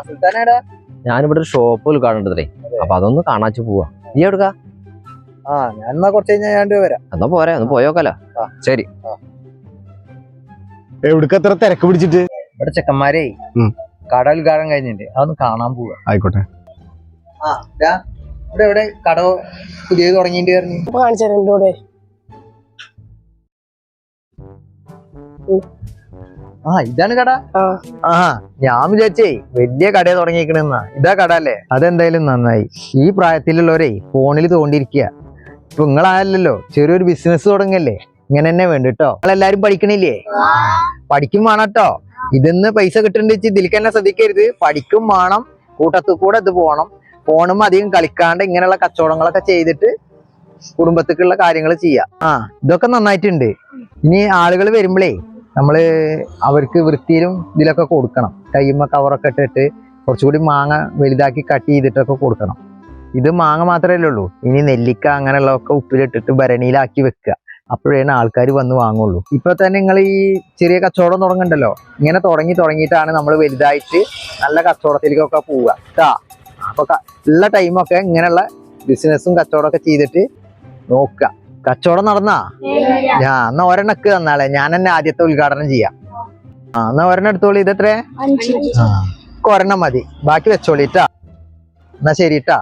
സുൽത്താനേടാ? ഞാനിവിടെ ഒരു ഷോപ്പ് ഉദ്ഘാടനത്തിലേ, അപ്പൊ അതൊന്ന് കാണാച്ചു പോവാ. നീ എടുക്ക? ഞാൻ എന്നാ കുറച്ച് കഴിഞ്ഞാൽ ഞാൻ വരാം. എന്നാ പോരെ, ഒന്ന് പോയോക്കല്ലോ. ശരി. എവിടക്കത്ര തിരക്ക് പിടിച്ചിട്ട്? ഇവിടെ ചെക്കന്മാരെ കട ഉദ്ഘാടനം കഴിഞ്ഞിട്ട് അതൊന്ന് കാണാൻ പോവാ. ആയിക്കോട്ടെ. ഇവിടെ എവിടെ കട പുതിയത് തുടങ്ങിയിട്ട് പറഞ്ഞു? ഇതാണ് കട. ഞാൻ വിചാരിച്ചേ വലിയ കട തുടങ്ങിയിരിക്കണെന്നാ. ഇതാ കട അല്ലേ? അതെന്തായാലും നന്നായി. ഈ പ്രായത്തിലുള്ളവരെ ഫോണിൽ തോണ്ടിരിക്കുക. ഇപ്പൊ നിങ്ങളായല്ലോ ചെറിയൊരു ബിസിനസ് തുടങ്ങല്ലേ, ഇങ്ങനെ തന്നെ വേണ്ട കേട്ടോ. നിങ്ങളെല്ലാരും പഠിക്കണില്ലേ? പഠിക്കും വേണം കേട്ടോ. ഇതിന്ന് പൈസ കിട്ടുന്നുണ്ട് വെച്ച് ഇതിലേക്ക് തന്നെ ശ്രദ്ധിക്കരുത്. പഠിക്കും വേണം, കൂട്ടത്തിൽ കൂടെ ഇത് പോണം. ഫോണും അധികം കളിക്കാണ്ട് ഇങ്ങനെയുള്ള കച്ചവടങ്ങളൊക്കെ ചെയ്തിട്ട് കുടുംബത്തിലുള്ള കാര്യങ്ങൾ ചെയ്യാം. ഇതൊക്കെ നന്നായിട്ടുണ്ട്. ഇനി ആളുകൾ വരുമ്പോഴേ നമ്മള് അവർക്ക് വൃത്തിയിലും ഇതിലൊക്കെ കൊടുക്കണം. കയ്യുമ്മ കവറൊക്കെ ഇട്ടിട്ട് കുറച്ചുകൂടി മാങ്ങ വലുതാക്കി കട്ട് ചെയ്തിട്ടൊക്കെ കൊടുക്കണം. ഇത് മാങ്ങ മാത്രമല്ലേ ഉള്ളൂ, ഇനി നെല്ലിക്ക അങ്ങനെയുള്ളതൊക്കെ ഉപ്പിലിട്ടിട്ട് ഭരണിയിലാക്കി വെക്കുക. അപ്പോഴാണ് ആൾക്കാർ വന്ന് വാങ്ങുള്ളൂ. ഇപ്പൊ തന്നെ നിങ്ങൾ ഈ ചെറിയ കച്ചവടം തുടങ്ങണ്ടല്ലോ, ഇങ്ങനെ തുടങ്ങിയിട്ടാണ് നമ്മൾ വലുതായിട്ട് നല്ല കച്ചവടത്തിലേക്കൊക്കെ പോവുക കേട്ടാ. അപ്പൊ ഉള്ള ടൈമൊക്കെ ഇങ്ങനെയുള്ള ബിസിനസ്സും കച്ചവടമൊക്കെ ചെയ്തിട്ട് നോക്കുക. കച്ചവടം നടന്നാ എന്നാ ഒരെണ്ണക്ക് തന്നാളെ, ഞാൻ തന്നെ ആദ്യത്തെ ഉദ്ഘാടനം ചെയ്യാം. എന്നാ ഒരെണ്ണം എടുത്തോളി. ഇതെത്രേ? ഒരെണ്ണം മതി, ബാക്കി വെച്ചോളിട്ടാ. എന്നാ ശരിട്ടാ.